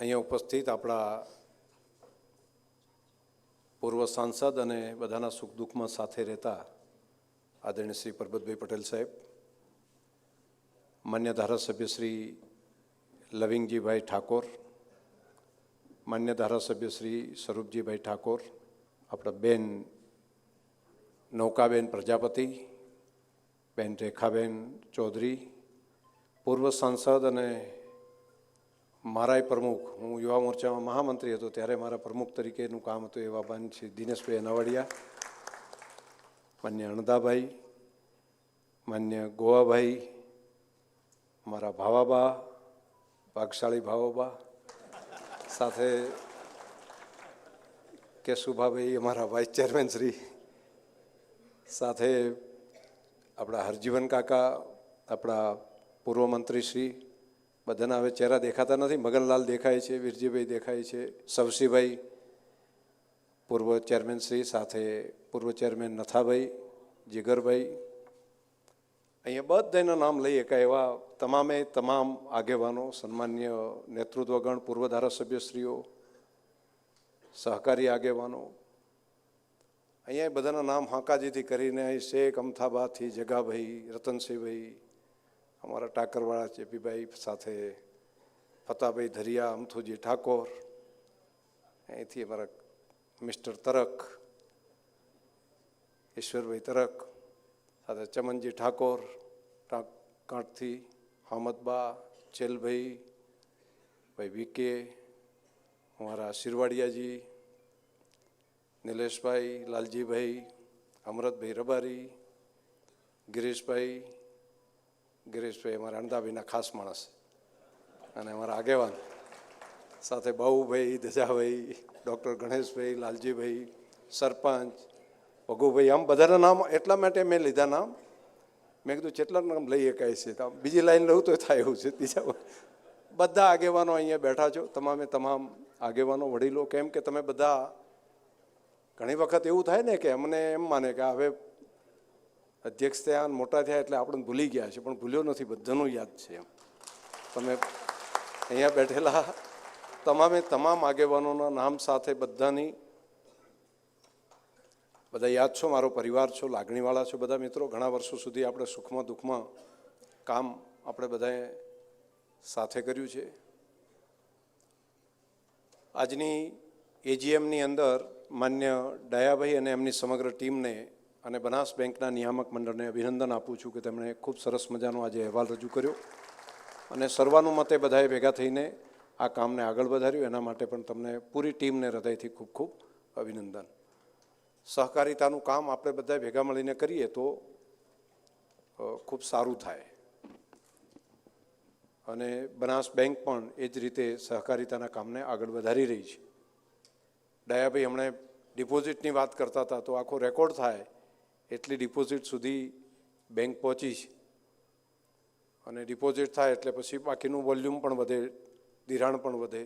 અહીંયા ઉપસ્થિત આપણા પૂર્વ સાંસદ અને બધાના સુખ દુઃખમાં સાથે રહેતા આદરણીય શ્રી પરબતભાઈ પટેલ સાહેબ, માન્ય ધારાસભ્ય શ્રી લવિંગજીભાઈ ઠાકોર, માન્ય ધારાસભ્ય શ્રી સ્વરૂપજીભાઈ ઠાકોર, આપણા બેન નૌકાબેન પ્રજાપતિ, બેન રેખાબેન ચૌધરી, પૂર્વ સાંસદ અને મારાય પ્રમુખ, હું યુવા મોરચામાં મહામંત્રી હતો ત્યારે મારા પ્રમુખ તરીકેનું કામ હતું એવા માન શ્રી દિનેશભાઈ અનાવાડિયા, માન્ય અણદાભાઈ, માન્ય ગોવાભાઈ, મારા ભાવાબા, ભાગશાળી ભાવાબા, સાથે કેશુભાભાઈ અમારા વાઇસ ચેરમેન શ્રી, સાથે આપણા હરજીવન કાકા, આપણા પૂર્વ મંત્રી શ્રી, બધાના હવે ચહેરા દેખાતા નથી, મગનલાલ દેખાય છે, વીરજીભાઈ દેખાય છે, સવસીભાઈ પૂર્વ ચેરમેન શ્રી, સાથે પૂર્વ ચેરમેન નથાભાઈ, જીગરભાઈ, અહીંયા બધાના નામ લઈએ કે એવા તમામે તમામ આગેવાનો, સન્માન્ય નેતૃત્વગણ, પૂર્વ ધારાસભ્યશ્રીઓ, સહકારી આગેવાનો, અહીંયા બધાના નામ હાંકાજીથી કરીને શેખ અમથાબાથી જગાભાઈ, રતનસિંહભાઈ, અમારા ટાકરવાળા ચેપીભાઈ, સાથે ફતાભાઈ ધરિયા, અમથુજી ઠાકોર, અહીંથી અમારા મિસ્ટર તરક, ઈશ્વરભાઈ તરક, સાથે ચમનજી ઠાકોર કાંઠથી, હામદબા, ચેલભાઈ, ભાઈ વીકે, અમારા શિરવાડિયાજી, નિલેશભાઈ, લાલજીભાઈ, અમરતભાઈ રબારી, ગિરીશભાઈ અમારા અણદાભાઈના ખાસ માણસ અને અમારા આગેવાન, સાથે બાહુભાઈ, ધજાભાઈ, ડૉક્ટર ગણેશભાઈ, લાલજીભાઈ, સરપંચ ભગુભાઈ, આમ બધાના નામ એટલા માટે મેં લીધા નામ, મેં કીધું જેટલા નામ લઈ શકાય છે, તો બીજી લાઈન લઉં તો થાય એવું છે. ત્રીજા બધા આગેવાનો અહીંયા બેઠા છો, તમામે તમામ આગેવાનો, વડીલો, કેમ કે તમે બધા ઘણી વખત એવું થાય ને કે અમને એમ માને કે હવે અધ્યક્ષ થયા, મોટા થયા એટલે આપણને ભૂલી ગયા છે, પણ ભૂલ્યો નથી, બધાનું યાદ છે. એમ તમે અહીંયા બેઠેલા તમામે તમામ આગેવાનોના નામ સાથે બધાની બધા યાદ છો, મારો પરિવાર છો, લાગણીવાળા છો બધા મિત્રો. ઘણા વર્ષો સુધી આપણે સુખમાં દુઃખમાં કામ આપણે બધાએ સાથે કર્યું છે. આજની એજીએમની અંદર માન્ય ડાયાભાઈ અને એમની સમગ્ર ટીમને અને બનાસ બેંકના નિયામક મંડળને અભિનંદન આપું છું કે તેમણે ખૂબ સરસ મજાનો આજે અહેવાલ રજૂ કર્યો અને સર્વાનુમતે બધાએ ભેગા થઈને આ કામને આગળ વધાર્યું. એના માટે પણ તમને પૂરી ટીમને હૃદયથી ખૂબ ખૂબ અભિનંદન. સહકારિતાનું કામ આપણે બધા ભેગા મળીને કરીએ તો ખૂબ સારું થાય અને બનાસ બેંક પણ એ જ રીતે સહકારિતાના કામને આગળ વધારી રહી છે. ડાયાભાઈ હમણાં ડિપોઝિટની વાત કરતા હતા તો આખો રેકોર્ડ થાય એટલી ડિપોઝિટ સુધી બેંક પહોંચી છે અને ડિપોઝિટ થાય એટલે પછી બાકીનું વોલ્યુમ પણ વધે, ધિરાણ પણ વધે.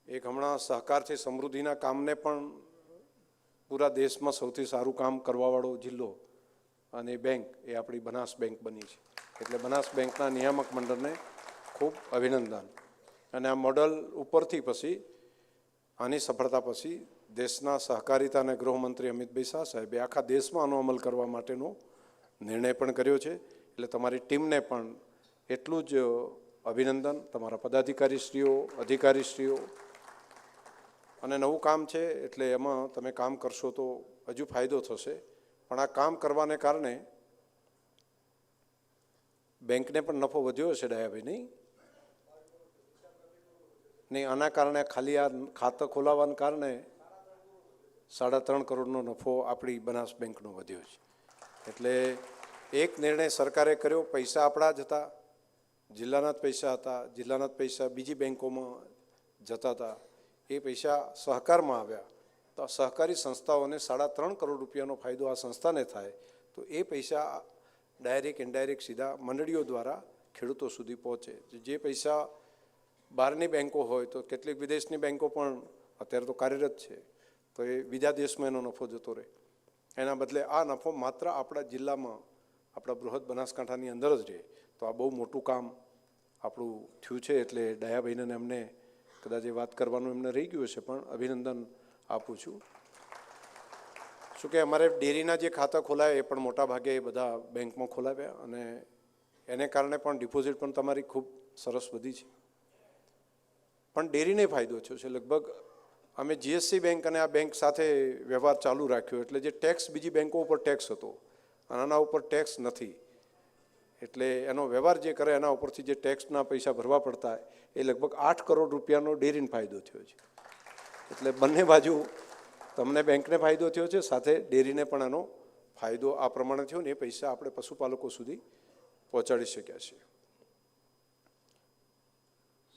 એક હમણાં સહકારથી સમૃદ્ધિના કામને પણ પૂરા દેશમાં સૌથી સારું કામ કરવાવાળો જિલ્લો અને બેંક એ આપણી બનાસ બેંક બની છે. એટલે બનાસ બેંકના નિયામક મંડળને ખૂબ અભિનંદન. અને આ મોડલ ઉપરથી પછી આની સફળતા પછી દેશના સહકારિતા અને ગૃહમંત્રી અમિતભાઈ શાહ સાહેબે આખા દેશમાં આનો અમલ કરવા માટેનો નિર્ણય પણ કર્યો છે. એટલે તમારી ટીમને પણ એટલું જ અભિનંદન. તમારા પદાધિકારીશ્રીઓ, અધિકારીશ્રીઓ, અને નવું કામ છે એટલે એમાં તમે કામ કરશો તો હજુ ફાયદો થશે. પણ આ કામ કરવાને કારણે બેંકને પણ નફો વધ્યો હશે ડાયાભાઈ, નહીં? આના કારણે ખાલી આ ખાતું ખોલાવવાના કારણે 3.5 કરોડનો નફો આપણી બનાસ બેંકનો વધ્યો છે. એટલે એક નિર્ણય સરકારે કર્યો, પૈસા આપણા જ હતા, જિલ્લાના જ પૈસા હતા, જિલ્લાના જ પૈસા બીજી બેંકોમાં જતા હતા, એ પૈસા સહકારમાં આવ્યા તો સહકારી સંસ્થાઓને 3.5 કરોડ રૂપિયાનો ફાયદો આ સંસ્થાને થાય તો એ પૈસા ડાયરેક્ટ ઇનડાયરેક્ટ સીધા મંડળીઓ દ્વારા ખેડૂતો સુધી પહોંચે. જે પૈસા બહારની બેંકો હોય તો કેટલીક વિદેશની બેંકો પણ અત્યારે તો કાર્યરત છે તો એ બીજા દેશમાં એનો નફો જતો રહે. એના બદલે આ નફો માત્ર આપણા જિલ્લામાં, આપણા બૃહદ બનાસકાંઠાની અંદર જ રહે તો આ બહુ મોટું કામ આપણું થયું છે, એટલે ડાયાભાઈને અમને કદાચ એ વાત કરવાનું એમને રહી ગયું હશે, પણ અભિનંદન આપું છું. શું કે અમારે ડેરીના જે ખાતા ખોલાયા એ પણ મોટા ભાગે એ બધા બેંકમાં ખોલાવ્યા, અને એને કારણે પણ ડિપોઝિટ પણ તમારી ખૂબ સરસ વધી છે. પણ ડેરીને ફાયદો થયો છે. લગભગ અમે જીએસસી બેંક અને આ બેંક સાથે વ્યવહાર ચાલુ રાખ્યો, એટલે જે ટેક્સ બીજી બેંકો ઉપર ટેક્સ હતો અને આના ઉપર ટેક્સ નથી, એટલે એનો વ્યવહાર જે કરે એના ઉપરથી જે ટેક્સના પૈસા ભરવા પડતા એ લગભગ 8 કરોડ રૂપિયાનો ડેરીને ફાયદો થયો છે. એટલે બંને બાજુ તમને બેંકને ફાયદો થયો છે, સાથે ડેરીને પણ એનો ફાયદો આ પ્રમાણે થયો ને એ પૈસા આપણે પશુપાલકો સુધી પહોંચાડી શક્યા છીએ.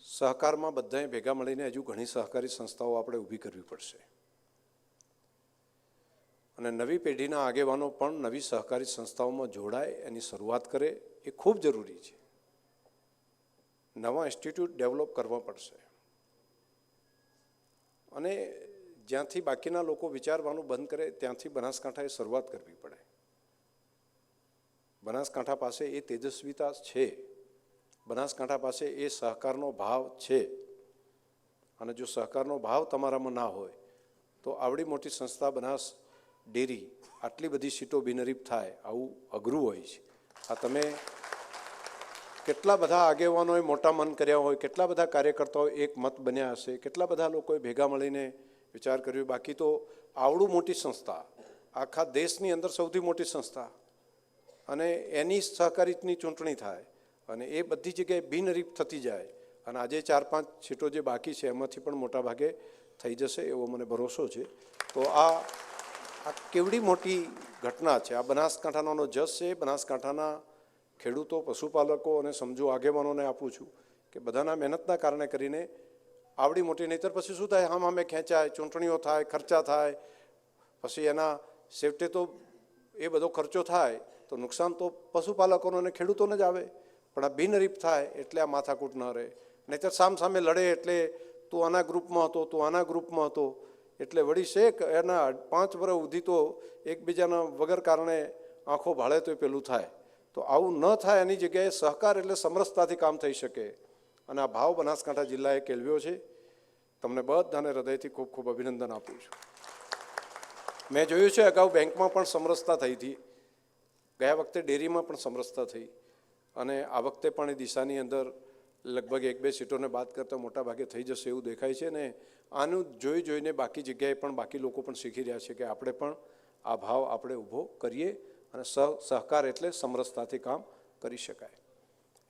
સહકારમાં બધાએ ભેગા મળીને હજુ ઘણી સહકારી સંસ્થાઓ આપણે ઊભી કરવી પડશે, અને નવી પેઢીના આગેવાનો પણ નવી સહકારી સંસ્થાઓમાં જોડાય, એની શરૂઆત કરે, એ ખૂબ જરૂરી છે. નવા ઇન્સ્ટિટ્યૂટ ડેવલપ કરવા પડશે, અને જ્યાંથી બાકીના લોકો વિચારવાનું બંધ કરે ત્યાંથી બનાસકાંઠાએ શરૂઆત કરવી પડે. બનાસકાંઠા પાસે એ તેજસ્વીતા છે, બનાસકાંઠા પાસે એ સહકારનો ભાવ છે, અને જો સહકારનો ભાવ તમારામાં ના હોય તો આવડી મોટી સંસ્થા બનાસ ડેરી આટલી બધી સીટો બિનહરીફ થાય, આવું અઘરું હોય છે. આ તમે કેટલા બધા આગેવાનોએ મોટા મન કર્યા હોય, કેટલા બધા કાર્યકર્તાઓ એક મત બન્યા હશે, કેટલા બધા લોકોએ ભેગા મળીને વિચાર કર્યો. બાકી તો આવડું મોટી સંસ્થા, આખા દેશની અંદર સૌથી મોટી સંસ્થા, અને એની સહકારીની ચૂંટણી થાય અને એ બધી જગ્યાએ બિનહરીફ થતી જાય, અને આજે 4-5 સીટો જે બાકી છે એમાંથી પણ મોટા ભાગે થઈ જશે એવો મને ભરોસો છે. તો આ કેવડી મોટી ઘટના છે. આ બનાસકાંઠાનો જસ છે. બનાસકાંઠાના ખેડૂતો, પશુપાલકો અને સમજુ આગેવાનોને આપું છું કે બધાના મહેનતના કારણે કરીને આવડી મોટી, નહીંતર પછી શું થાય, આમે ખેંચાય, ચૂંટણીઓ થાય, ખર્ચા થાય, પછી એના છેવટે તો એ બધો ખર્ચો થાય તો નુકસાન તો પશુપાલકોને અને ખેડૂતોને જ આવે. પણ આ બિનહરીફ થાય એટલે આ માથાકૂટ ન રહે. નહીંતર સામે લડે એટલે તું આના ગ્રુપમાં હતો, તું આના ગ્રુપમાં હતો, એટલે વળી શેક એના 5 વર્ષ સુધી તો એકબીજાના વગર કારણે આંખો ભાળે તો પેલું થાય. તો આવું ન થાય એની જગ્યાએ સહકાર એટલે સમરસતાથી કામ થઈ શકે, અને આ ભાવ બનાસકાંઠા જિલ્લાએ કેળવ્યો છે. તમને બધાને હૃદયથી ખૂબ ખૂબ અભિનંદન આપું છું. મેં જોયું છે અગાઉ બેંકમાં પણ સમરસતા થઈ હતી, ગયા વખતે ડેરીમાં પણ સમરસતા થઈ, અને આ વખતે પણ એ દિશાની અંદર લગભગ 1-2 સીટોને બાદ કરતાં મોટા ભાગે થઈ જશે એવું દેખાય છે. ને આનું જોઈને બાકી જગ્યાએ પણ બાકી લોકો પણ શીખી રહ્યા છે કે આપણે પણ આ ભાવ આપણે ઊભો કરીએ, અને સહકાર એટલે સમરસતાથી કામ કરી શકાય.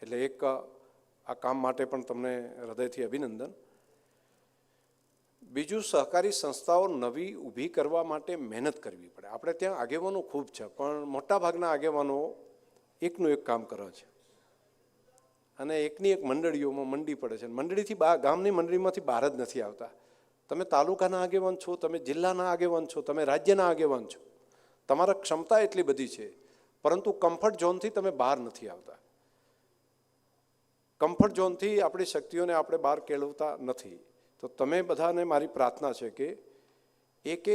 એટલે એક આ કામ માટે પણ તમને હૃદયથી અભિનંદન. બીજું, સહકારી સંસ્થાઓ નવી ઊભી કરવા માટે મહેનત કરવી પડે. આપણે ત્યાં આગેવાનો ખૂબ છે, પણ મોટાભાગના આગેવાનો એકનું એક કામ કરે છે, અને એકની એક મંડળીઓમાં મંડી પડે છે. મંડળીથી ગામની મંડળીમાંથી બહાર જ નથી આવતા. તમે તાલુકાના આગેવાન છો, તમે જિલ્લાના આગેવાન છો, તમે રાજ્યના આગેવાન છો, તમારા ક્ષમતા એટલી બધી છે, પરંતુ કમ્ફર્ટ ઝોનથી તમે બહાર નથી આવતા. કમ્ફર્ટ ઝોનથી આપણી શક્તિઓને આપણે બહાર કેળવતા નથી. તો તમે બધાને મારી પ્રાર્થના છે કે એક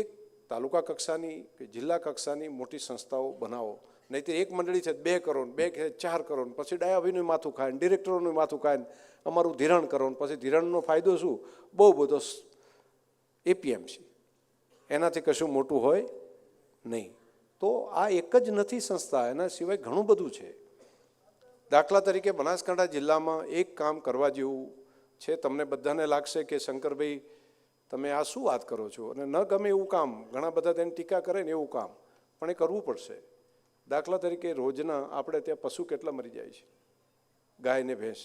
તાલુકા કક્ષાની કે જિલ્લા કક્ષાની મોટી સંસ્થાઓ બનાવો. નહીંતર એક મંડળી છે 2 કરોડ, 2 કે 4 કરોડ, પછી ડાયાભાઈનું માથું ખાય, ડિરેક્ટરોનું માથું ખાય, અમારું ધિરાણ કરો, પછી ધિરાણનો ફાયદો શું? બહુ બધો એપીએમસી, એનાથી કશું મોટું હોય નહીં. તો આ એક જ નથી સંસ્થા, એના સિવાય ઘણું બધું છે. દાખલા તરીકે બનાસકાંઠા જિલ્લામાં એક કામ કરવા જેવું છે. તમને બધાને લાગશે કે શંકરભાઈ તમે આ શું વાત કરો છો, અને ન ગમે એવું કામ, ઘણા બધા તેની ટીકા કરે ને એવું કામ, પણ એ કરવું પડશે. દાખલા તરીકે રોજના આપણે ત્યાં પશુ કેટલા મરી જાય છે, ગાય ને ભેંસ,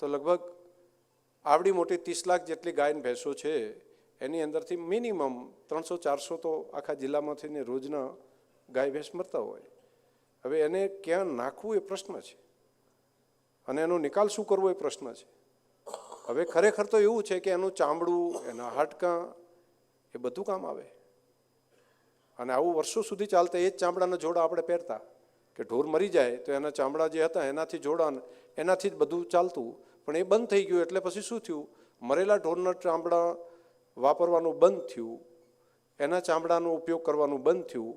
તો લગભગ આવડી મોટી 30 લાખ જેટલી ગાય ને ભેંસો છે, એની અંદરથી મિનિમમ 300-400 તો આખા જિલ્લામાંથી ને રોજના ગાય ભેંસ મરતા હોય. હવે એને ક્યાં નાખવું એ પ્રશ્ન છે, અને એનો નિકાલ શું કરવો એ પ્રશ્ન છે. હવે ખરેખર તો એવું છે કે એનું ચામડું, એના હાડકાં, એ બધું કામ આવે, અને આવું વર્ષો સુધી ચાલતા એ જ ચામડાના જોડા આપણે પહેરતા કે ઢોર મરી જાય તો એના ચામડા જે હતા એનાથી જોડા, એનાથી જ બધું ચાલતું. પણ એ બંધ થઈ ગયું એટલે પછી શું થયું? મરેલા ઢોરના ચામડા વાપરવાનું બંધ થયું, એના ચામડાનો ઉપયોગ કરવાનું બંધ થયું,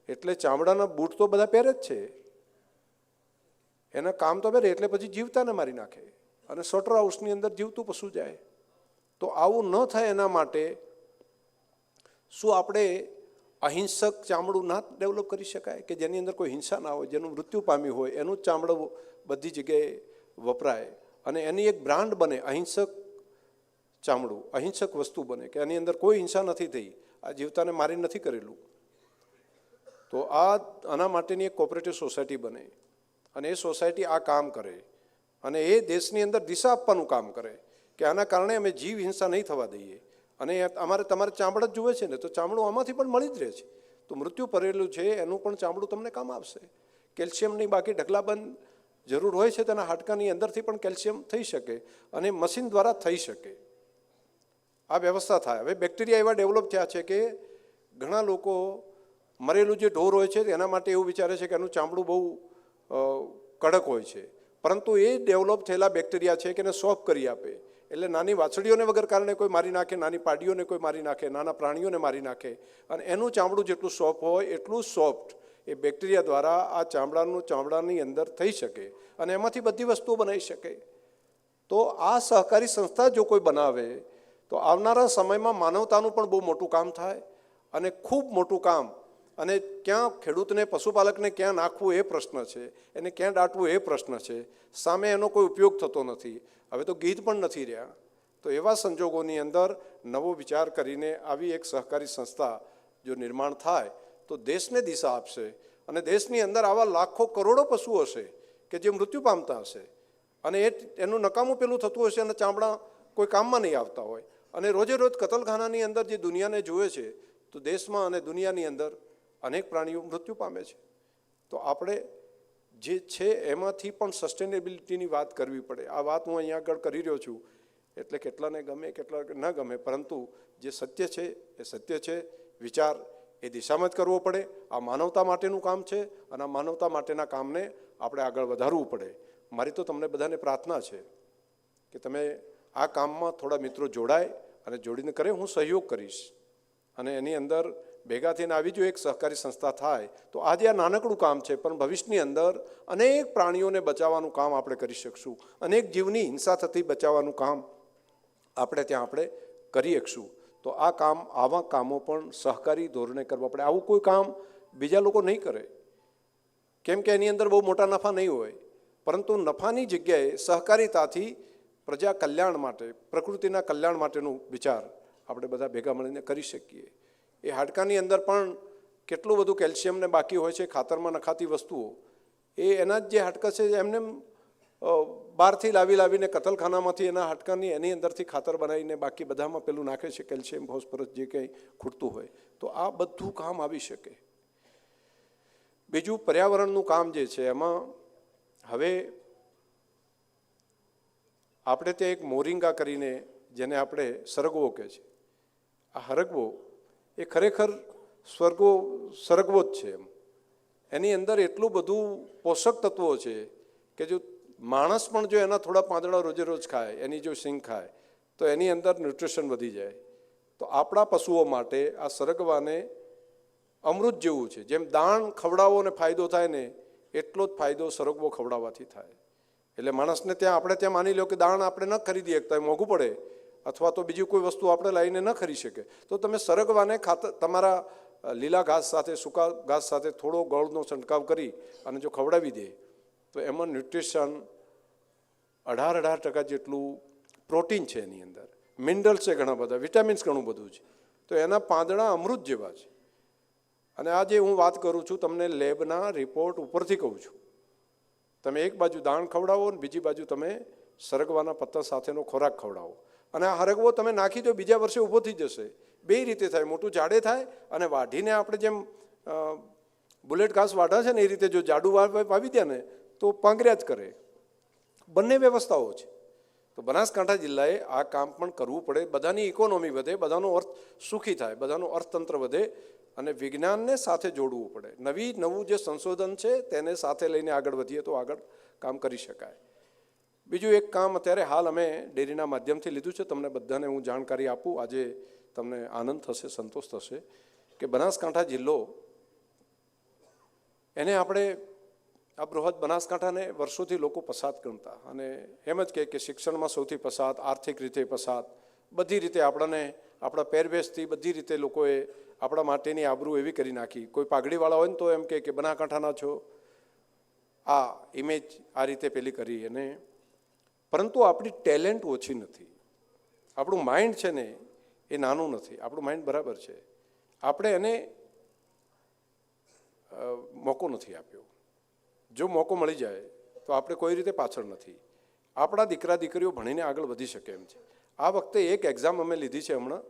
એટલે ચામડાના બૂટ તો બધા પહેરે જ છે, એના કામ તો કરે એટલે પછી જીવતાને મારી નાખે અને સ્લોટર હાઉસની અંદર જીવતું પશુ જાય. તો આવું ન થાય એના માટે શું આપણે અહિંસક ચામડું ના ડેવલપ કરી શકાય કે જેની અંદર કોઈ હિંસા ના હોય, જેનું મૃત્યુ પામ્યું હોય એનું જ ચામડું બધી જગ્યાએ વપરાય અને એની એક બ્રાન્ડ બને, અહિંસક ચામડું, અહિંસક વસ્તુ બને કે એની અંદર કોઈ હિંસા નથી થઈ, આ જીવતાને મારી નથી કરેલું. તો આના માટેની એક કોઓપરેટિવ સોસાયટી બને અને એ સોસાયટી આ કામ કરે અને એ દેશની અંદર દિશા આપવાનું કામ કરે કે આના કારણે અમે જીવ હિંસા નહીં થવા દઈએ. અને તમારે ચામડા જ જુએ છે ને તો ચામડું આમાંથી પણ મળી જ રહે છે. તો મૃત્યુ પડેલું છે એનું પણ ચામડું તમને કામ આવશે. કેલ્શિયમની બાકી ઢગલાબંધ જરૂર હોય છે તેના હાડકાની અંદરથી પણ કેલ્શિયમ થઈ શકે અને મશીન દ્વારા થઈ શકે. આ વ્યવસ્થા થાય. હવે બેક્ટેરિયા એવા ડેવલપ થયા છે કે ઘણા લોકો મરેલું જે ઢોર હોય છે એના માટે એવું વિચારે છે કે એનું ચામડું બહુ કડક હોય છે, પરંતુ એ ડેવલપ થયેલા બેક્ટેરિયા છે કે એને સોફ્ટ કરી આપે. એટલે નાની વાછડીઓને વગર કારણે કોઈ મારી નાખે, નાની પાડીઓને કોઈ મારી નાખે, નાના પ્રાણીઓને મારી નાખે અને એનું ચામડું જેટલું સોફ્ટ હોય એટલું સોફ્ટ એ બેક્ટેરિયા દ્વારા આ ચામડાની અંદર થઈ શકે અને એમાંથી બધી વસ્તુઓ બનાવી શકે. તો આ સહકારી સંસ્થા જો કોઈ બનાવે તો આવનારા સમયમાં માનવતાનું પણ બહુ મોટું કામ થાય અને ખૂબ મોટું કામ. અને ક્યાં ખેડૂતને, પશુપાલકને ક્યાં નાખવું એ પ્રશ્ન છે, એને ક્યાં દાટવું એ પ્રશ્ન છે. સામે એનો કોઈ ઉપયોગ થતો નથી. હવે તો ગીધ પણ નથી રહ્યા. તો એવા સંજોગોની અંદર નવો વિચાર કરીને આવી એક સહકારી સંસ્થા જો નિર્માણ થાય તો દેશને દિશા આપશે અને દેશની અંદર આવા લાખો કરોડો પશુઓ હશે કે જે મૃત્યુ પામતા હશે અને એનું નકામું પેલું થતું હશે અને ચામડા કોઈ કામમાં નહીં આવતા હોય અને રોજે રોજ કતલખાનાની અંદર જે દુનિયાને જુએ છે તો દેશમાં અને દુનિયાની અંદર અનેક પ્રાણીઓ મૃત્યુ પામે છે. તો આપણે જે છે એમાંથી પણ સસ્ટેનેબિલિટીની વાત કરવી પડે. આ વાત હું અહીંયા આગળ કરી રહ્યો છું એટલે કેટલાને ગમે કેટલા ન ગમે, પરંતુ જે સત્ય છે એ સત્ય છે. વિચાર એ દિશામાં જ કરવો પડે. આ માનવતા માટેનું કામ છે અને આ માનવતા માટેના કામને આપણે આગળ વધારવું પડે. મારી તો તમને બધાને પ્રાર્થના છે કે તમે આ કામમાં થોડા મિત્રો જોડાય અને જોડીને કરે. હું સહયોગ કરીશ અને એની અંદર ભેગા થઈને આવી જો એક સહકારી સંસ્થા થાય તો આજે આ નાનકડું કામ છે પણ ભવિષ્યની અંદર અનેક પ્રાણીઓને બચાવવાનું કામ આપણે કરી શકશું. અનેક જીવની હિંસા થતી બચાવવાનું કામ આપણે કરી શકશું. તો આ કામ, આવા કામો પણ સહકારી ધોરણે કરવા પડે. આવું કોઈ કામ બીજા લોકો નહીં કરે કેમ કે એની અંદર બહુ મોટા નફા નહીં હોય, પરંતુ નફાની જગ્યાએ સહકારિતાથી પ્રજા કલ્યાણ માટે, પ્રકૃતિના કલ્યાણ માટેનું વિચાર આપણે બધા ભેગા મળીને કરી શકીએ. એ હાડકાની અંદર પણ કેટલું બધું કેલ્શિયમને બાકી હોય છે ખાતરમાં નખાતી વસ્તુઓ. એના જ જે હાડકા છે એમને બહારથી લાવીને કતલખાનામાંથી એના હાડકાની એની અંદરથી ખાતર બનાવીને બાકી બધામાં પેલું નાખે છે કેલ્શિયમ, ફોસ્ફરસ જે કંઈ ખૂટતું હોય. તો આ બધું કામ આવી શકે. બીજું પર્યાવરણનું કામ જે છે એમાં હવે આપણે ત્યાં એક મોરિંગા કરીને જેને આપણે સરગવો કહે છે, આ હરગવો એ ખરેખર સરગવો જ છે. એની અંદર એટલું બધું પોષક તત્વો છે કે જો માણસ પણ જો એના થોડા પાંદડા રોજે રોજ ખાય, એની જો સિંગ ખાય તો એની અંદર ન્યુટ્રિશન વધી જાય. તો આપણા પશુઓ માટે આ સરગવાને અમૃત જેવું છે. જેમ દાણ ખવડાવો ને ફાયદો થાય ને એટલો જ ફાયદો સરગવો ખવડાવવાથી થાય. એટલે માણસને આપણે ત્યાં માની લો કે દાણ આપણે ન ખરીદી શકતા, મોંઘું પડે અથવા તો બીજી કોઈ વસ્તુ આપણે લઈને ન ખરી શકે તો તમે સરગવાને તમારા લીલા ઘાસ સાથે, સૂકા ઘાસ સાથે થોડો ગોળનો છંટકાવ કરી અને જો ખવડાવી દે તો એમાં ન્યુટ્રિશન 18% જેટલું પ્રોટીન છે એની અંદર, મિનરલ્સ છે ઘણા બધા, વિટામિન્સ ઘણું બધું છે. તો એના પાંદડા અમૃત જેવા છે. અને આ જે હું વાત કરું છું તમને લેબના રિપોર્ટ ઉપરથી કહું છું. તમે એક બાજુ દાણ ખવડાવો ને બીજી બાજુ તમે સરગવાના પત્તા સાથેનો ખોરાક ખવડાવો અને આ હરગવો તમે નાખી દો, બીજા વર્ષે ઊભો થઈ જશે. બે રીતે થાય, મોટું જાડે થાય અને વાઢીને આપણે જેમ બુલેટ ઘાસ વાઢા છે ને એ રીતે જો જાડું વાવી દે ને તો પાંગર્યા જ કરે. બંને વ્યવસ્થાઓ છે. તો બનાસકાંઠા જિલ્લાએ આ કામ પણ કરવું પડે. બધાની ઇકોનોમી વધે, બધાનો અર્થ સુખી થાય, બધાનું અર્થતંત્ર વધે અને વિજ્ઞાનને સાથે જોડવું પડે. નવું જે સંશોધન છે તેને સાથે લઈને આગળ વધીએ તો આગળ કામ કરી શકાય. બીજું એક કામ અત્યારે હાલ અમે ડેરીના માધ્યમથી લીધું છે. તમને બધાને હું જાણકારી આપું, આજે તમને આનંદ થશે, સંતોષ થશે કે બનાસકાંઠા જિલ્લો એને આપણે આ બૃહદ બનાસકાંઠાને વર્ષોથી લોકો પછાત ગણતા અને એમ જ કે શિક્ષણમાં સૌથી પછાત, આર્થિક રીતે પછાત, બધી રીતે આપણને આપણા પહેરવેશથી બધી રીતે લોકોએ આપણા માટેની આબરૂ એવી કરી નાખી. કોઈ પાઘડીવાળા હોય ને તો એમ કે બનાસકાંઠાના છો, આ ઇમેજ આ રીતે પેલી કરી. અને પરંતુ આપણી ટેલેન્ટ ઓછી નથી, આપણું માઇન્ડ છે ને એ નાનું નથી, આપણું માઇન્ડ બરાબર છે. આપણે એને મોકો નથી આપ્યો. જો મોકો મળી જાય તો આપણે કોઈ રીતે પાછળ નથી. આપણા દીકરા દીકરીઓ ભણીને આગળ વધી શકે એમ છે. આ વખતે એક એક્ઝામ અમે લીધી છે હમણાં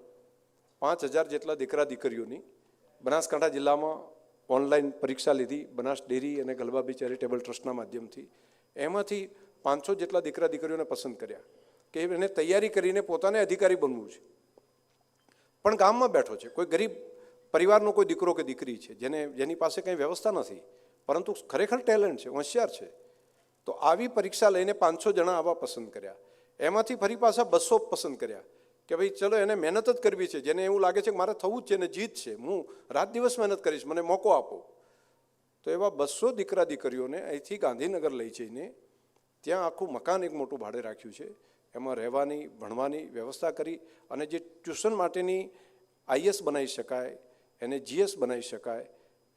5000 જેટલા દીકરા દીકરીઓની બનાસકાંઠા જિલ્લામાં ઓનલાઈન પરીક્ષા લીધી બનાસ ડેરી અને ગલબાબી ચેરિટેબલ ટ્રસ્ટના માધ્યમથી. એમાંથી 500 જેટલા દીકરા દીકરીઓને પસંદ કર્યા કે એને તૈયારી કરીને પોતાને અધિકારી બનવું છે, પણ ગામમાં બેઠો છે, કોઈ ગરીબ પરિવારનો કોઈ દીકરો કે દીકરી છે જેની પાસે કંઈ વ્યવસ્થા નથી, પરંતુ ખરેખર ટેલેન્ટ છે, હોશિયાર છે. તો આવી પરીક્ષા લઈને 500 જણા આવા પસંદ કર્યા. એમાંથી ફરી પાછા 200 પસંદ કર્યા કે ભાઈ ચલો એને મહેનત જ કરવી છે, જેને એવું લાગે છે કે મારે થવું જ છે ને જીત છે, હું રાત દિવસ મહેનત કરીશ, મને મોકો આપો. તો એવા 200 દીકરા દીકરીઓને અહીંથી ગાંધીનગર લઈ જઈને ત્યાં આખું મકાન એક મોટું ભાડે રાખ્યું છે. એમાં રહેવાની ભણવાની વ્યવસ્થા કરી અને જે ટ્યુશન માટેની IAS બનાવી શકાય, એને GS બનાવી શકાય,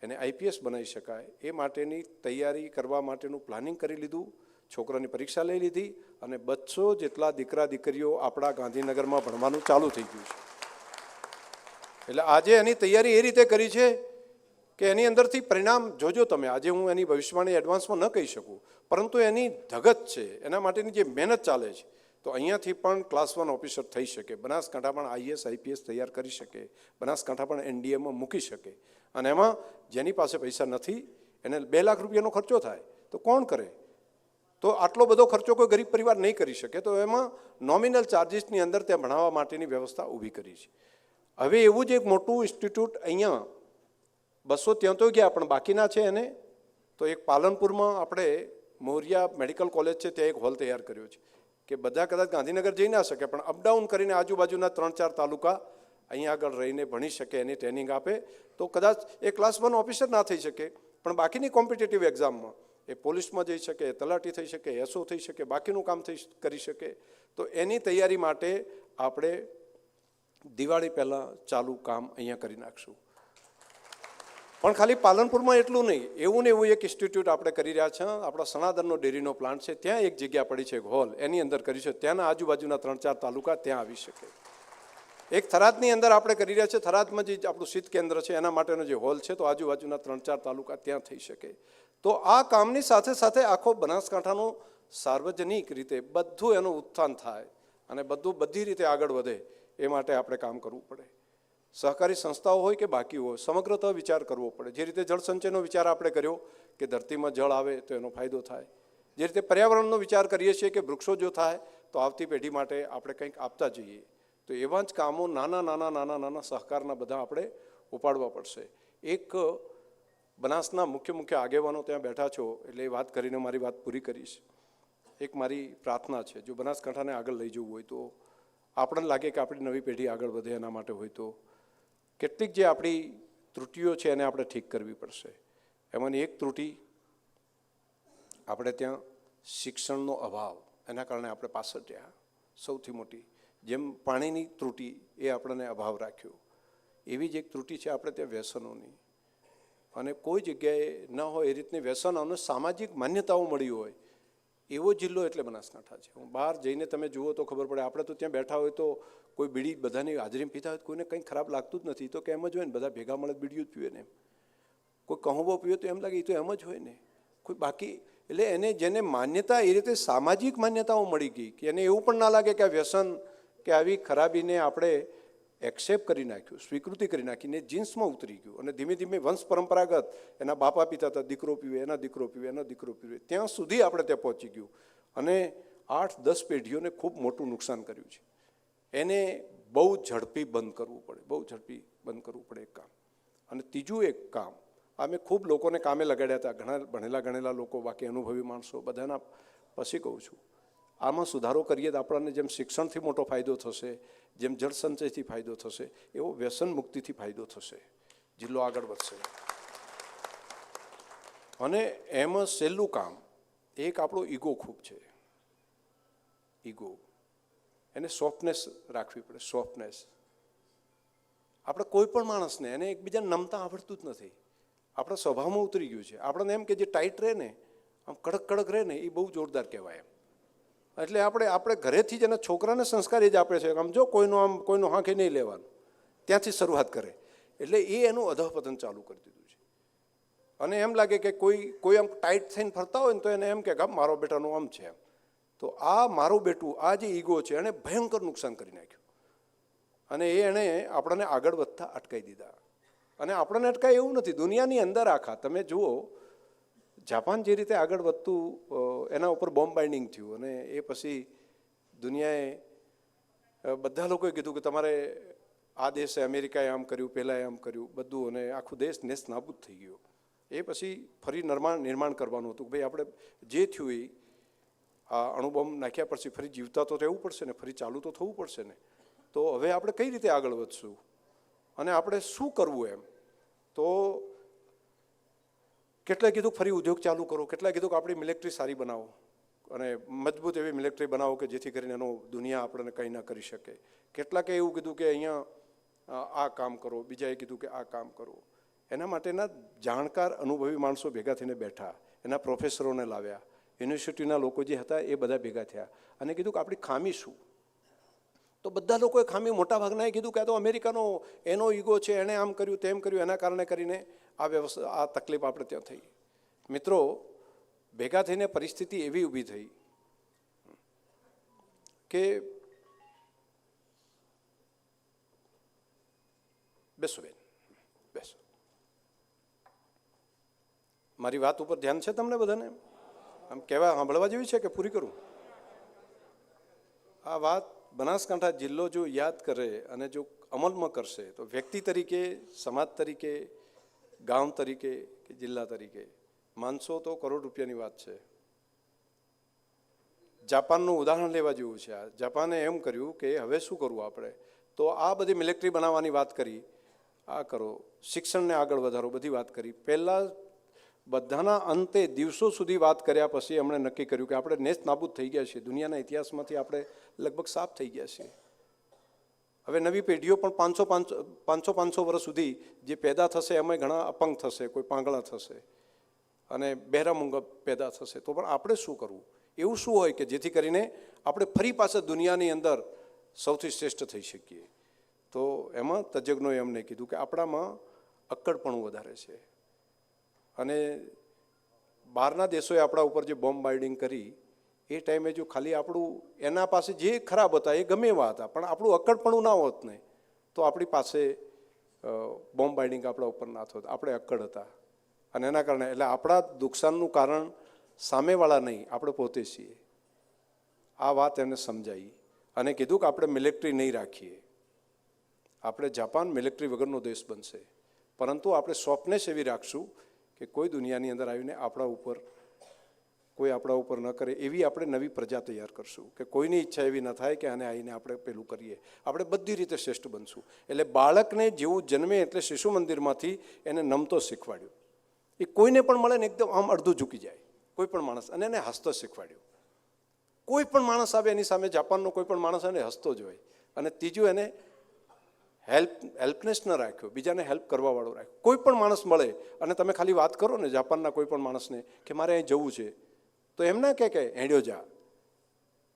એને IPS બનાવી શકાય, એ માટેની તૈયારી કરવા માટેનું પ્લાનિંગ કરી લીધું. છોકરાની પરીક્ષા લઈ લીધી અને 200 જેટલા દીકરા દીકરીઓ આપણા ગાંધીનગરમાં ભણવાનું ચાલુ થઈ ગયું છે. એટલે આજે એની તૈયારી એ રીતે કરી છે કે એની અંદરથી પરિણામ જોજો તમે. આજે હું એની ભવિષ્યવાણી એડવાન્સમાં ન કહી શકું, પરંતુ એની ધગત છે, એના માટેની જે મહેનત ચાલે છે. તો અહીંયાથી પણ ક્લાસ 1 ઓફિસર થઈ શકે, બનાસકાંઠા પણ IAS IPS તૈયાર કરી શકે, બનાસકાંઠા પણ NDAમાં મૂકી શકે. અને એમાં જેની પાસે પૈસા નથી એને 2 લાખ રૂપિયાનો ખર્ચો થાય તો કોણ કરે? તો આટલો બધો ખર્ચો કોઈ ગરીબ પરિવાર નહીં કરી શકે. તો એમાં નોમિનલ ચાર્જિસની અંદર ત્યાં ભણાવવા માટેની વ્યવસ્થા ઊભી કરી છે. હવે એવું જ એક મોટું ઇન્સ્ટિટ્યૂટ અહીંયા 200 ત્યાં તો ગયા પણ બાકીના છે એને તો એક પાલનપુરમાં આપણે મોરિયા મેડિકલ કોલેજ છે, ત્યાં એક હોલ તૈયાર કર્યો છે કે બધા કદાચ ગાંધીનગર જઈ ના શકે પણ અપડાઉન કરીને આજુબાજુના 3-4 તાલુકા અહીંયા આગળ રહીને ભણી શકે, એની ટ્રેનિંગ આપે. તો કદાચ એ ક્લાસ 1 ઓફિસર ના થઈ શકે પણ બાકીની કોમ્પિટિટિવ એક્ઝામમાં એ પોલીસમાં જઈ શકે, તલાટી થઈ શકે, SO થઈ શકે, બાકીનું કામ કરી શકે. તો એની તૈયારી માટે આપણે દિવાળી પહેલાં ચાલુ કામ અહીંયા કરી નાખશું. પણ ખાલી પાલનપુરમાં એટલું નહીં, એવું ને એવું એક ઇન્સ્ટિટ્યૂટ આપણે કરી રહ્યા છે. આપણા સનાતનનો ડેરીનો પ્લાન્ટ છે, ત્યાં એક જગ્યા પડી છે, એક હોલ, એની અંદર કરી છે. ત્યાંના આજુબાજુના 3-4 તાલુકા ત્યાં આવી શકે. એક થરાદની અંદર આપણે કરી રહ્યા છીએ, થરાદમાં જે આપણું શીત કેન્દ્ર છે એના માટેનો જે હોલ છે, તો આજુબાજુના 3-4 તાલુકા ત્યાં થઈ શકે. તો આ કામની સાથે સાથે આખો બનાસકાંઠાનું સાર્વજનિક રીતે બધું એનું ઉત્થાન થાય અને બધું બધી રીતે આગળ વધે એ માટે આપણે કામ કરવું પડે. સહકારી સંસ્થાઓ હોય કે બાકી હોય, સમગ્રતઃ વિચાર કરવો પડે. જે રીતે જળસંચયનો વિચાર આપણે કર્યો કે ધરતીમાં જળ આવે તો એનો ફાયદો થાય, જે રીતે પર્યાવરણનો વિચાર કરીએ છીએ કે વૃક્ષો જો થાય તો આવતી પેઢી માટે આપણે કંઈક આપતા જઈએ. તો એવા જ કામો નાના સહકારના બધા આપણે ઉપાડવા પડશે. એક બનાસના મુખ્ય આગેવાનો ત્યાં બેઠા છો એટલે એ વાત કરીને મારી વાત પૂરી કરીશ. એક મારી પ્રાર્થના છે, જો બનાસકાંઠાને આગળ લઈ જવું હોય તો આપણને લાગે કે આપણી નવી પેઢી આગળ વધે એના માટે હોય તો કેટલીક જે આપણી ત્રુટિઓ છે એને આપણે ઠીક કરવી પડશે. એમાંની એક ત્રુટિ આપણે ત્યાં શિક્ષણનો અભાવ, એના કારણે આપણે પાછળ રહ્યા. સૌથી મોટી જેમ પાણીની ત્રુટિ એ આપણને અભાવ રાખ્યો, એવી જ એક ત્રુટિ છે આપણે ત્યાં વ્યસનોની. અને કોઈ જગ્યાએ ન હોય એ રીતની વ્યસનોને સામાજિક માન્યતાઓ મળી હોય એવો જિલ્લો એટલે બનાસકાંઠા છે. હું બહાર જઈને તમે જુઓ તો ખબર પડે. આપણે તો ત્યાં બેઠા હોય તો કોઈ બીડી બધાની હાજરીમાં પીતા હોય કોઈને કંઈ ખરાબ લાગતું જ નથી. તો કે એમ જ હોય ને, બધા ભેગા મળે બીડીઓ જ પીવે ને. કોઈ કહુંબો પીવે તો એમ લાગે એ તો એમ જ હોય ને. કોઈ બાકી એટલે એને જેને માન્યતા એ રીતે સામાજિક માન્યતાઓ મળી ગઈ કે એને એવું પણ ના લાગે કે આ વ્યસન કે આવી ખરાબીને આપણે એક્સેપ્ટ કરી નાખ્યું, સ્વીકૃતિ કરી નાખીને જીન્સમાં ઉતરી ગયું. અને ધીમે ધીમે વંશ પરંપરાગત એના બાપા પિતા હતા, દીકરો પીવે, એના દીકરો પીવે, એનો દીકરો પીવે, ત્યાં સુધી આપણે ત્યાં પહોંચી ગયું અને 8-10 પેઢીઓને ખૂબ મોટું નુકસાન કર્યું છે. એને બહુ ઝડપી બંધ કરવું પડે, બહુ ઝડપી બંધ કરવું પડે એક કામ. અને ત્રીજું એક કામ, અમે ખૂબ લોકોને કામે લગાડ્યા હતા, ઘણા ભણેલા ગણેલા લોકો, બાકી અનુભવી માણસો, બધાના પછી કહું છું આમાં સુધારો કરીએ તો આપણને જેમ શિક્ષણથી મોટો ફાયદો થશે, જેમ જળસંચયથી ફાયદો થશે, એવો વ્યસન મુક્તિથી ફાયદો થશે. જિલ્લો આગળ વધશે. અને એમાં સહેલું કામ એક આપણો ઈગો ખૂબ છે. ઈગો એને સોફ્ટનેસ રાખવી પડે. સોફ્ટનેસ આપણે કોઈ પણ માણસને એને એકબીજાને નમતા આવડતું જ નથી. આપણા સ્વભાવમાં ઉતરી ગયું છે. આપણને એમ કે જે ટાઈટ રહે ને, આમ કડક કડક રહે ને, એ બહુ જોરદાર કહેવાય એમ. એટલે આપણે ઘરેથી જ એના છોકરાને સંસ્કાર એ જ આપે છે. આમ જો કોઈનું હાંખી નહીં લેવાનું, ત્યાંથી શરૂઆત કરે. એટલે એ એનું અધઃપતન ચાલુ કરી દીધું છે. અને એમ લાગે કે કોઈ આમ ટાઈટ થઈને ફરતા હોય ને તો એને એમ કે મારો બેટાનું આમ છે એમ. તો આ મારું બેટું, આ જે ઈગો છે, એણે ભયંકર નુકસાન કરી નાખ્યું. અને એણે આપણને આગળ વધતા અટકાવી દીધા. અને આપણને અટકાય એવું નથી, દુનિયાની અંદર આખા તમે જુઓ, જાપાન જે રીતે આગળ વધતું, એના ઉપર બોમ્બ બાઇન્ડિંગ થયું. અને એ પછી દુનિયાએ બધા લોકોએ કીધું કે તમારે આ દેશે, અમેરિકાએ આમ કર્યું, પહેલાં આમ કર્યું બધું, અને આખું દેશ નેસ્ત નાબૂદ થઈ ગયો. એ પછી ફરી નિર્માણ કરવાનું હતું કે ભાઈ આપણે જે થયું એ આ અણુબોમ્બ નાખ્યા પછી ફરી જીવતા તો રહેવું પડશે ને, ફરી ચાલુ તો થવું પડશે ને. તો હવે આપણે કઈ રીતે આગળ વધશું અને આપણે શું કરવું એમ. તો કેટલાય કીધું ફરી ઉદ્યોગ ચાલુ કરો, કેટલાય કીધું કે આપણી મિલિટરી સારી બનાવો અને મજબૂત એવી મિલિટરી બનાવો કે જેથી કરીને એનો દુનિયા આપણને કંઈ ના કરી શકે. કેટલાકે એવું કીધું કે અહીંયા આ કામ કરો, બીજાએ કીધું કે આ કામ કરો. એના માટેના જાણકાર અનુભવી માણસો ભેગા થઈને બેઠા, એના પ્રોફેસરોને લાવ્યા, યુનિવર્સિટીના લોકો જે હતા એ બધા ભેગા થયા અને કીધું કે આપણી ખામી શું. તો બધા લોકોએ ખામી મોટાભાગનાએ કીધું કે આ તો અમેરિકાનો એનો ઈગો છે, એણે આમ કર્યું તેમ કર્યું, એના કારણે કરીને આ તકલીફ આપણે ત્યાં થઈ. મિત્રો, ભેગા થઈને પરિસ્થિતિ એવી ઊભી થઈ કે બેસો બેન, બેસો. મારી વાત ઉપર ધ્યાન છે તમને બધાને? આમ કહેવા સાંભળવા જેવી છે કે પૂરી કરું? આ વાત બનાસકાંઠા જિલ્લો જો યાદ કરે અને જો અમલમાં કરશે તો વ્યક્તિ તરીકે, સમાજ તરીકે, ગામ તરીકે કે જિલ્લા તરીકે માનસો તો કરોડ રૂપિયાની વાત છે. જાપાનનું ઉદાહરણ લેવા જેવું છે. આ જાપાને એમ કર્યું કે હવે શું કરવું આપણે, તો આ બધી મિલિટરી બનાવવાની વાત કરી, આ કરો, શિક્ષણને આગળ વધારો, બધી વાત કરી. પહેલાં બધાના અંતે દિવસો સુધી વાત કર્યા પછી એમણે નક્કી કર્યું કે આપણે નેસ્ત નાબૂદ થઈ ગયા છીએ, દુનિયાના ઇતિહાસમાંથી આપણે લગભગ સાફ થઈ ગયા છીએ. હવે નવી પેઢીઓ પણ 500 વર્ષ સુધી જે પેદા થશે એમાં ઘણા અપંગ થશે, કોઈ પાંગળા થશે અને બહેરા મૂંગા પેદા થશે. તો પણ આપણે શું કરવું? એવું શું હોય કે જેથી કરીને આપણે ફરી પાછા દુનિયાની અંદર સૌથી શ્રેષ્ઠ થઈ શકીએ? તો એમાં તજજ્ઞોએ અમને કીધું કે આપણામાં અક્કડપણું વધારે છે. અને બહારના દેશોએ આપણા ઉપર જે બોમ્બ બાઇન્ડિંગ કરી એ ટાઈમે જો ખાલી આપણું, એના પાસે જે ખરાબ હતા એ ગમે એવા હતા, પણ આપણું અક્કડપણું ના હોત ને તો આપણી પાસે બોમ્બ બાઇન્ડિંગ આપણા ઉપર ના થોત. આપણે અક્કડ હતા અને એના કારણે એટલે આપણા નુકસાનનું કારણ સામેવાળા નહીં, આપણે પોતે છીએ. આ વાત એને સમજાવી અને કીધું કે આપણે મિલિટરી નહીં રાખીએ, આપણે જાપાન મિલિટરી વગરનો દેશ બનશે, પરંતુ આપણે સોફ્ટનેસ એવી રાખશું કે કોઈ દુનિયાની અંદર આવીને આપણા ઉપર ન કરે એવી આપણે નવી પ્રજા તૈયાર કરશું કે કોઈની ઈચ્છા એવી ન થાય કે આને આવીને આપણે પેલું કરીએ. આપણે બધી રીતે શ્રેષ્ઠ બનશું. એટલે બાળકને જેવું જન્મે એટલે શિશુ મંદિરમાંથી એને નમતો શીખવાડ્યું. એ કોઈને પણ મળે ને એકદમ આમ અડધું ઝૂકી જાય કોઈ પણ માણસ, અને એને હસતો શીખવાડ્યું. કોઈ પણ માણસ આવે એની સામે, જાપાનનો કોઈ પણ માણસ એને હસતો જ હોય. અને ત્રીજું, એને હેલ્પનેસ ન રાખ્યો, બીજાને હેલ્પ કરવાવાળો રાખ્યો. કોઈ પણ માણસ મળે અને તમે ખાલી વાત કરો ને જાપાનના કોઈ પણ માણસને કે મારે અહીં જવું છે, તો એમ ના કે હેડ્યો જા,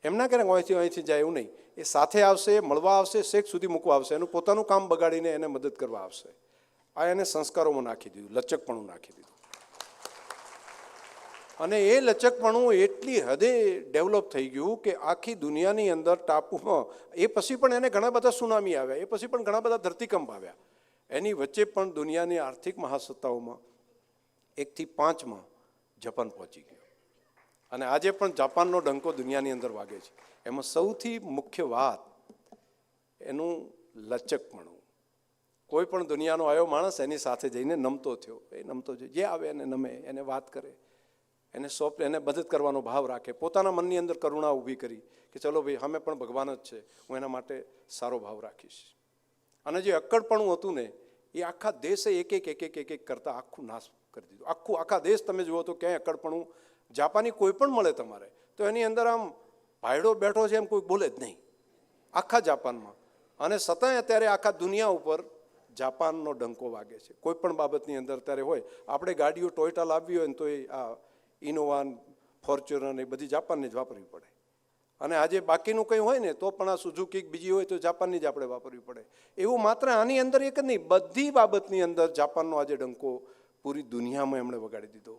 એમ ના કે અહીંથી જાય, એવું નહીં. એ સાથે આવશે, મળવા આવશે, શેક સુધી મૂકવા આવશે, એનું પોતાનું કામ બગાડીને એને મદદ કરવા આવશે. આ એને સંસ્કારોમાં નાખી દીધું, લચકપણું નાખી દીધું. અને એ લચકપણું એટલી હદે ડેવલપ થઈ ગયું કે આખી દુનિયાની અંદર ટાપુમાં, એ પછી પણ એને ઘણા બધા સુનામી આવ્યા, એ પછી પણ ઘણા બધા ધરતીકંપ આવ્યા, એની વચ્ચે પણ દુનિયાની આર્થિક મહાસત્તાઓમાં 1 થી 5માં જાપાન પહોંચી ગયો. અને આજે પણ જાપાનનો ડંકો દુનિયાની અંદર વાગે છે. એમાં સૌથી મુખ્ય વાત એનું લચકપણું. કોઈ પણ દુનિયાનો આવ્યો માણસ એની સાથે જઈને નમતો થયો, એ નમતો જે આવે એને નમે, એને વાત કરે, એને એને મદદ કરવાનો ભાવ રાખે, પોતાના મનની અંદર કરુણા ઊભી કરી કે ચલો ભાઈ અમે પણ ભગવાન જ છે, હું એના માટે સારો ભાવ રાખીશ. અને જે અક્કડપણું હતું ને એ આખા દેશે એક એક કરતાં આખું નાશ કરી દીધું. આખા દેશ તમે જુઓ તો ક્યાંય અકડપણું જાપાની કોઈ પણ મળે તમારે તો એની અંદર આમ ભાયડો બેઠો છે એમ કોઈ બોલે જ નહીં આખા જાપાનમાં. અને છતાંય અત્યારે આખા દુનિયા ઉપર જાપાનનો ડંકો વાગે છે કોઈ પણ બાબતની અંદર. અત્યારે હોય આપણે ગાડીઓ ટોયોટા લાવવી હોય ને તો એ આ ઇનોવા, ફોર્ચ્યુનર એ બધી જાપાનની જ વાપરવી પડે. અને આજે બાકીનું કંઈ હોય ને તો પણ આ સુઝુકી બીજી હોય તો જાપાનની જ આપણે વાપરવી પડે. એવું માત્ર આની અંદર એક જ નહીં, બધી બાબતની અંદર જાપાનનો આજે ડંકો પૂરી દુનિયામાં એમણે વગાડી દીધો.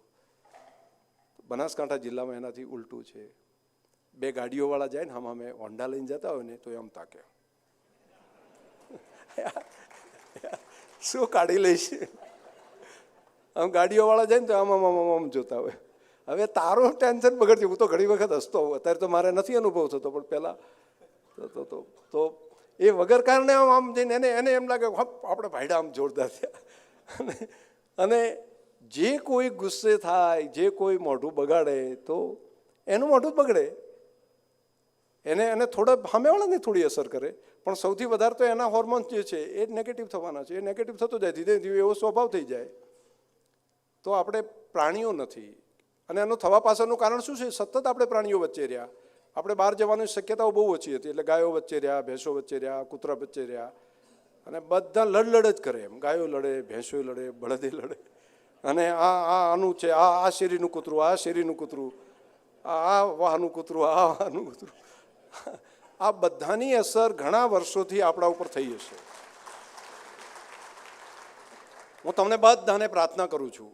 બનાસકાંઠા જિલ્લામાં એનાથી ઉલટું છે. બે ગાડીઓવાળા જાય ને આમાં અમે હોન્ડા લઈને જતા હોય ને તો એમ તાકે શું કાઢી લઈશ. આમ ગાડીઓવાળા જાય ને તો આમ જોતા હોય. હવે તારું ટેન્શન બગડશે. હું તો ઘણી વખત હસતો હોઉં, અત્યારે તો મારે નથી અનુભવ થતો, પણ પહેલાં તો એ વગર કારણે આમ જઈને એને એમ લાગે આપણે ભાઈડા આમ જોરદાર થયા. અને જે કોઈ ગુસ્સે થાય, જે કોઈ મોઢું બગાડે તો એનું મોઢું જ બગડે. એને થોડા સામેવાળાને થોડી અસર કરે, પણ સૌથી વધારે તો એના હોર્મોન્સ જે છે એ નેગેટિવ થવાના છે. એ નેગેટિવ થતો જાય, ધીરે ધીરે એવો સ્વભાવ થઈ જાય. તો આપણે પ્રાણીઓ નથી. અને એનું થવા પાછળનું કારણ શું છે? સતત આપણે પ્રાણીઓ વચ્ચે રહ્યા. આપણે બહાર જવાની શક્યતાઓ બહુ ઓછી હતી, એટલે ગાયો વચ્ચે રહ્યા, ભેંસો વચ્ચે રહ્યા, કૂતરા વચ્ચે રહ્યા, અને બધા લડ જ કરે. એમ ગાયો લડે, ભેંસો લડે, બળદે લડે. અને આનું છે, આ શેરીનું કૂતરું, આ શેરીનું કૂતરું, આ વાહનું કૂતરું, આ વાહનું કૂતરું. આ બધાની અસર ઘણા વર્ષોથી આપણા ઉપર થઈ હશે. હું તમને બધાને પ્રાર્થના કરું છું,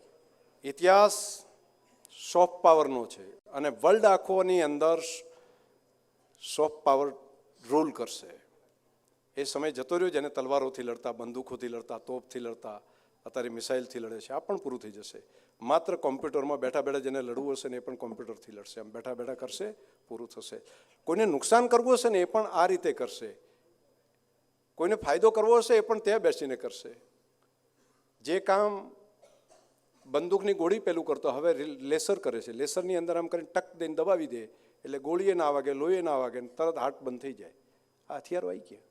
ઇતિહાસ સોફ્ટ પાવરનો છે અને વર્લ્ડ આખોની અંદર સોફ્ટ પાવર રૂલ કરશે. એ સમય જતો રહ્યો જેને તલવારોથી લડતા, બંદૂકોથી લડતા, તોપથી લડતા, અત્યારે મિસાઇલથી લડે છે. આ પણ પૂરું થઈ જશે. માત્ર કોમ્પ્યુટરમાં બેઠા બેઠા જેને લડવું હશે ને એ પણ કોમ્પ્યુટરથી લડશે. આમ બેઠા બેઠા કરશે, પૂરું થશે. કોઈને નુકસાન કરવું હશે ને એ પણ આ રીતે કરશે. કોઈને ફાયદો કરવો હશે એ પણ ત્યાં બેસીને કરશે. જે કામ બંદૂકની ગોળી પેલું કરતો હવે લેસર કરે છે. લેસરની અંદર આમ કરીને ટક દઈને દબાવી દે એટલે ગોળીએ ના વાગે, લોહીએ ના વાગે, તરત હાર્ટ બંધ થઈ જાય. આ હથિયારો આવી ગયા.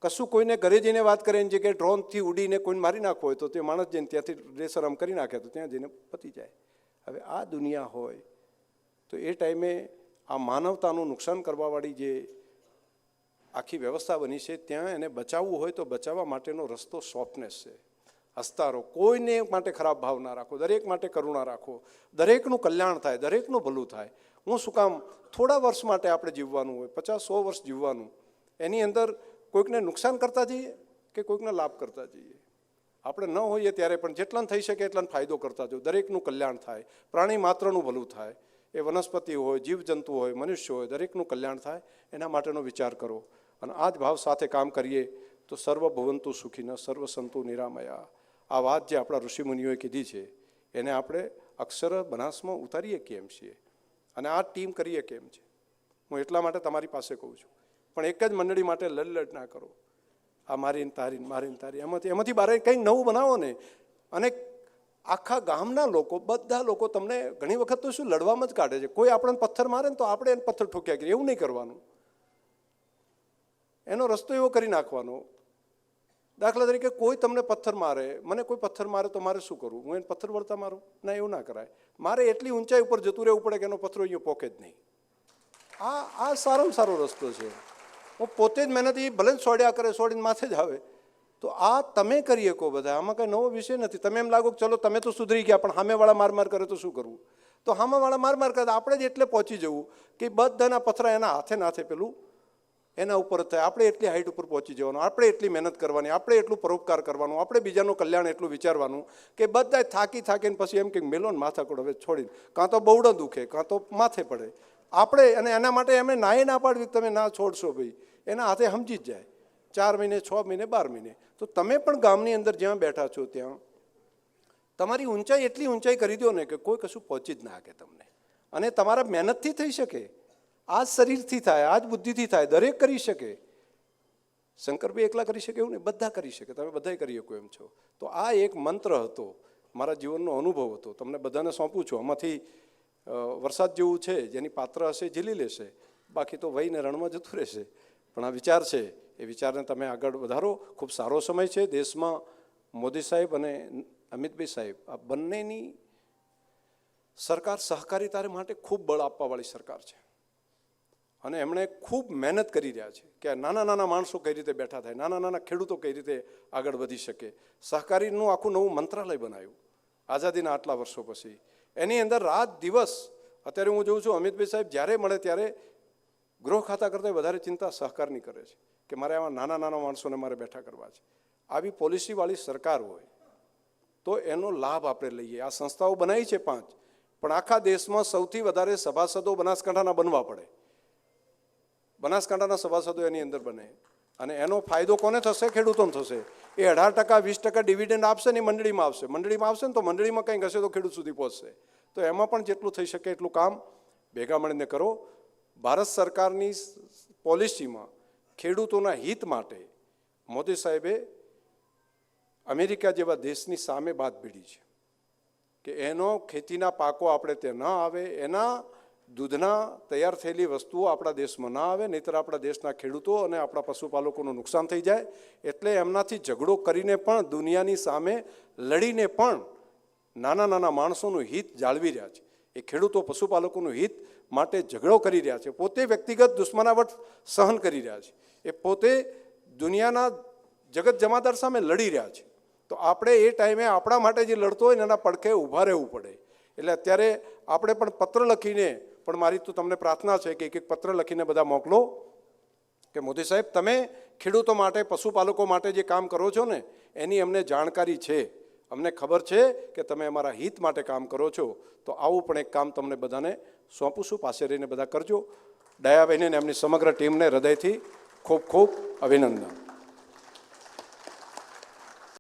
કશું કોઈને ઘરે જઈને વાત કરે એની જગ્યાએ ડ્રોનથી ઉડીને કોઈને મારી નાખવો હોય તો તે માણસ જઈને ત્યાંથી લેસર આમ કરી નાખે તો ત્યાં જઈને પતી જાય. હવે આ દુનિયા હોય તો એ ટાઈમે આ માનવતાનું નુકસાન કરવાવાળી જે આખી વ્યવસ્થા બની છે ત્યાં એને બચાવવું હોય તો બચાવવા માટેનો રસ્તો સોફ્ટનેસ છે. હસતા રહો, કોઈને માટે ખરાબ ભાવ ના રાખો, દરેક માટે કરુણા રાખો, દરેકનું કલ્યાણ થાય, દરેકનું ભલું થાય. હું શું કામ થોડા વર્ષ માટે આપણે જીવવાનું હોય, 50-100 વર્ષ જીવવાનું, એની અંદર કોઈકને નુકસાન કરતા જઈએ કે કોઈકને લાભ કરતા જઈએ. આપણે ન હોઈએ ત્યારે પણ જેટલાને થઈ શકે એટલાને ફાયદો કરતા જવું, દરેકનું કલ્યાણ થાય, પ્રાણી માત્રનું ભલું થાય. એ વનસ્પતિ હોય, જીવજંતુ હોય, મનુષ્ય હોય, દરેકનું કલ્યાણ થાય એના માટેનો વિચાર કરો. અને આ જ ભાવ સાથે કામ કરીએ તો સર્વ ભવંતુ સુખીન સર્વ સંતુ નિરામયા. આ વાત જે આપણા ઋષિમુનિઓએ કીધી છે એને આપણે અક્ષર બનાસમાં ઉતારીએ કેમ છીએ અને આ ટીમ કરીએ કેમ છે. હું એટલા માટે તમારી પાસે કહું છું, પણ એક જ મંડળી માટે લડ ના કરો. આ મારીને તારી એમાંથી બહાર કંઈક નવું બનાવો ને. અને આખા ગામના લોકો, બધા લોકો તમને ઘણી વખત તો શું લડવામાં જ કાઢે છે. કોઈ આપણને પથ્થર મારે ને તો આપણે એને પથ્થર ઠોક્યા કરીએ. એવું નહીં કરવાનું. એનો રસ્તો એવો કરી નાખવાનો. દાખલા તરીકે કોઈ તમને પથ્થર મારે, મને કોઈ પથ્થર મારે તો મારે શું કરવું? હું એને પથ્થર વળતા મારું? ના, એવું ના કરાય. મારે એટલી ઊંચાઈ ઉપર જતું રહેવું પડે કે એનો પથ્થરો અહીંયા પોકે જ નહીં. આ સારામાં સારો રસ્તો છે. હું પોતે જ મહેનત એ ભલે છોડ્યા કરે, છોડીને માથે જ આવે. તો આ તમે કરી શકો બધા. આમાં કંઈ નવો વિષય નથી. તમે એમ લાગો કે ચલો તમે તો સુધરી ગયા, પણ સામેવાળા માર કરે તો શું કરવું? તો સામેવાળા માર કરે આપણે જ એટલે પહોંચી જવું કે બધાના પથરા એના હાથે પેલું એના ઉપર થાય. આપણે એટલી હાઈટ ઉપર પહોંચી જવાનું, આપણે એટલી મહેનત કરવાની, આપણે એટલું પરોપકાર કરવાનું, આપણે બીજાનું કલ્યાણ એટલું વિચારવાનું કે બધા થાકીને પછી એમ કે મેલોન માથાકૂટ હવે છોડીને કાં તો બહુડો દુખે કાં તો માથે પડે. આપણે અને એના માટે એમને ના પાડવી તમે ના છોડશો ભાઈ, એના હાથે સમજી જ જાય. 4 મહિને, 6 મહિને, 12 મહિને. તો તમે પણ ગામની અંદર જ્યાં બેઠા છો ત્યાં તમારી ઊંચાઈ એટલી ઊંચાઈ કરી દો ને કે કોઈ કશું પહોંચી જ ના શકે તમને. અને તમારા મહેનતથી થઈ શકે, આ જ શરીરથી થાય, આ જ બુદ્ધિથી થાય, દરેક કરી શકે. શંકરભાઈ એકલા કરી શકે એવું નહીં, બધા કરી શકે. તમે બધાય કરી શકો એમ છો. તો આ એક મંત્ર હતો, મારા જીવનનો અનુભવ હતો, તમને બધાને સોંપું છું. આમાંથી વરસાદ જેવું છે, જેની પાત્ર હશે ઝીલી લેશે, બાકી તો વહીને રણમાં જતું રહેશે. પણ આ વિચાર છે, એ વિચારને તમે આગળ વધારો. ખૂબ સારો સમય છે દેશમાં. મોદી સાહેબ અને અમિતભાઈ સાહેબ, આ બંનેની સરકાર સહકારિતા માટે ખૂબ બળ આપવાવાળી સરકાર છે અને એમણે ખૂબ મહેનત કરી રહ્યા છે કે નાના નાના માણસો કઈ રીતે બેઠા થાય, નાના નાના ખેડૂતો કઈ રીતે આગળ વધી શકે. સહકારીનું આખું નવું મંત્રાલય બનાવ્યું આઝાદીના આટલા વર્ષો પછી. એની અંદર રાત દિવસ અત્યારે હું જોઉં છું અમિતભાઈ સાહેબ જ્યારે મળે ત્યારે ગૃહ ખાતા કરતાં વધારે ચિંતા સહકારની કરે છે કે મારે આવા નાના નાના માણસોને મારે બેઠા કરવા છે. આવી પોલિસીવાળી સરકાર હોય તો એનો લાભ આપણે લઈએ. આ સંસ્થાઓ બનાવી છે 5, પણ આખા દેશમાં સૌથી વધારે સભાસદો બનાસકાંઠાના બનવા પડે. બનાસકાંઠાના સભાસદો એની અંદર બને અને એનો ફાયદો કોને થશે? ખેડૂતોને થશે. એ 18%, 20% ડિવિડન્ડ આપશે ને એ મંડળીમાં આવશે. મંડળીમાં આવશે ને તો મંડળીમાં કંઈક હશે તો ખેડૂત સુધી પહોંચશે. તો એમાં પણ જેટલું થઈ શકે એટલું કામ ભેગા મળીને કરો. ભારત સરકારની પોલિસીમાં ખેડૂતોના હિત માટે મોદી સાહેબે અમેરિકા જેવા દેશની સામે બાદ ભીડી છે કે એનો ખેતીના પાકો આપણે ત્યાં ન આવે, એના દૂધના તૈયાર થયેલી વસ્તુઓ આપણા દેશમાં ના આવે, નહીંતર આપણા દેશના ખેડૂતો અને આપણા પશુપાલકોનું નુકસાન થઈ જાય. એટલે એમનાથી ઝઘડો કરીને પણ દુનિયાની સામે લડીને પણ નાના નાના માણસોનું હિત જાળવી રહ્યા છે. એ ખેડૂતો પશુપાલકોનું હિત માટે ઝઘડો કરી રહ્યા છે. પોતે વ્યક્તિગત દુશ્મનાવટ સહન કરી રહ્યા છે. એ પોતે દુનિયાના જગત જમાદાર સામે લડી રહ્યા છે. તો આપણે એ ટાઈમે આપણા માટે જે લડતો હોય ને એના પડખે ઊભા રહેવું પડે. એટલે અત્યારે આપણે પણ પત્ર લખીને, પણ મારી તો તમને પ્રાર્થના છે કે એક પત્ર લખીને બધા મોકલો કે મોદી સાહેબ તમે ખેડૂતો માટે, પશુપાલકો માટે જે કામ કરો છો ને એની અમને જાણકારી છે, અમને ખબર છે કે તમે અમારા હિત માટે કામ કરો છો. તો આવું પણ એક કામ તમને બધાને સોંપું છું, પાસે રહીને બધા કરજો. દયાબેન અને એમની સમગ્ર ટીમને હૃદયથી ખૂબ ખૂબ અભિનંદન.